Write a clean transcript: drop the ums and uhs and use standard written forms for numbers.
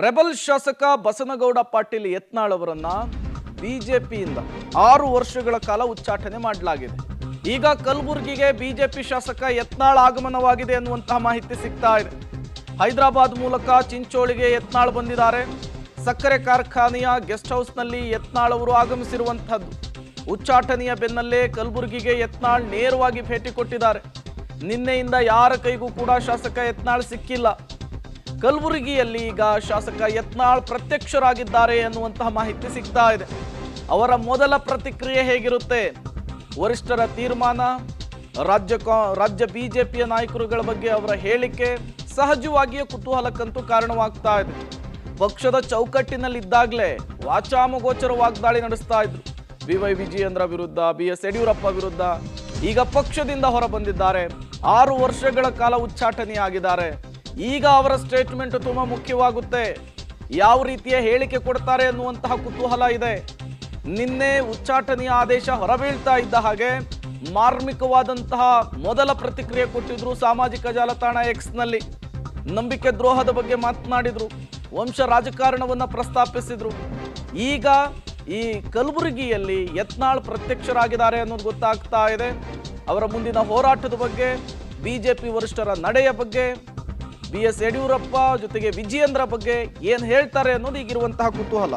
Rebel ಶಾಸಕ ಬಸನಗೌಡ ಪಾಟೀಲ್ ಯತ್ನಾಳ್ ಅವರನ್ನ ಬಿಜೆಪಿಯಿಂದ 6 ವರ್ಷಗಳ ಕಾಲ ಉಚ್ಚಾಟನೆ ಮಾಡಲಾಗಿದೆ. ಈಗ ಕಲಬುರಗಿಗೆ ಬಿಜೆಪಿ ಶಾಸಕ ಯತ್ನಾಳ್ ಆಗಮನವಾಗಿದೆ ಅನ್ನುವಂತಹ ಮಾಹಿತಿ ಸಿಗ್ತಾ ಇದೆ. ಹೈದರಾಬಾದ್ ಮೂಲಕ ಚಿಂಚೋಳಿಗೆ ಯತ್ನಾಳ್ ಬಂದಿದ್ದಾರೆ. ಸಕ್ಕರೆ ಕಾರ್ಖಾನೆಯ ಗೆಸ್ಟ್ ಹೌಸ್ನಲ್ಲಿ ಯತ್ನಾಳ್ ಅವರು ಆಗಮಿಸಿರುವಂತಹದ್ದು. ಉಚ್ಚಾಟನೆಯ ಬೆನ್ನಲ್ಲೇ ಕಲಬುರಗಿಗೆ ಯತ್ನಾಳ್ ನೇರವಾಗಿ ಭೇಟಿ ಕೊಟ್ಟಿದ್ದಾರೆ. ನಿನ್ನೆಯಿಂದ ಯಾರ ಕೈಗೂ ಕೂಡ ಶಾಸಕ ಯತ್ನಾಳ್ ಸಿಕ್ಕಿಲ್ಲ. ಕಲಬುರಗಿಯಲ್ಲಿ ಈಗ ಶಾಸಕ ಯತ್ನಾಳ್ ಪ್ರತ್ಯಕ್ಷರಾಗಿದ್ದಾರೆ ಅನ್ನುವಂತಹ ಮಾಹಿತಿ ಸಿಗ್ತಾ ಇದೆ. ಅವರ ಮೊದಲ ಪ್ರತಿಕ್ರಿಯೆ ಹೇಗಿರುತ್ತೆ, ವರಿಷ್ಠರ ತೀರ್ಮಾನ, ರಾಜ್ಯ ಬಿಜೆಪಿಯ ನಾಯಕರುಗಳ ಬಗ್ಗೆ ಅವರ ಹೇಳಿಕೆ ಸಹಜವಾಗಿಯೇ ಕುತೂಹಲಕ್ಕಂತೂ ಕಾರಣವಾಗ್ತಾ ಇದೆ. ಪಕ್ಷದ ಚೌಕಟ್ಟಿನಲ್ಲಿದ್ದಾಗಲೇ ವಾಚಾಮಗೋಚರ ವಾಗ್ದಾಳಿ ನಡೆಸ್ತಾ ಇದ್ರು. BY ವಿಜಯೇಂದ್ರ ವಿರುದ್ಧ, BS ಯಡಿಯೂರಪ್ಪ ವಿರುದ್ಧ. ಈಗ ಪಕ್ಷದಿಂದ ಹೊರ ಬಂದಿದ್ದಾರೆ. 6 ವರ್ಷಗಳ ಕಾಲ ಉಚ್ಚಾಟನೆಯಾಗಿದ್ದಾರೆ. ಈಗ ಅವರ ಸ್ಟೇಟ್ಮೆಂಟ್ ತುಂಬಾ ಮುಖ್ಯವಾಗುತ್ತೆ. ಯಾವ ರೀತಿಯ ಹೇಳಿಕೆ ಕೊಡ್ತಾರೆ ಅನ್ನುವಂತಹ ಕುತೂಹಲ ಇದೆ. ನಿನ್ನೆ ಉಚ್ಚಾಟನೆಯ ಆದೇಶ ಹೊರಬೀಳ್ತಾ ಇದ್ದ ಹಾಗೆ ಮಾರ್ಮಿಕವಾದಂತಹ ಮೊದಲ ಪ್ರತಿಕ್ರಿಯೆ ಕೊಟ್ಟಿದ್ರು. ಸಾಮಾಜಿಕ ಜಾಲತಾಣ ಎಕ್ಸ್ನಲ್ಲಿ ನಂಬಿಕೆ ದ್ರೋಹದ ಬಗ್ಗೆ ಮಾತನಾಡಿದ್ರು. ವಂಶ ರಾಜಕಾರಣವನ್ನ ಪ್ರಸ್ತಾಪಿಸಿದ್ರು. ಈಗ ಈ ಕಲಬುರಗಿಯಲ್ಲಿ ಯತ್ನಾಳ್ ಪ್ರತ್ಯಕ್ಷರಾಗಿದ್ದಾರೆ ಅನ್ನೋದು ಗೊತ್ತಾಗ್ತಾ ಇದೆ. ಅವರ ಮುಂದಿನ ಹೋರಾಟದ ಬಗ್ಗೆ, ಬಿಜೆಪಿ ವರಿಷ್ಠರ ನಡೆಯ ಬಗ್ಗೆ, BS ಯಡಿಯೂರಪ್ಪ ಜೊತೆಗೆ ವಿಜಯೇಂದ್ರ ಬಗ್ಗೆ ಏನು ಹೇಳ್ತಾರೆ ಅನ್ನೋದು ಈಗಿರುವಂತಹ ಕುತೂಹಲ.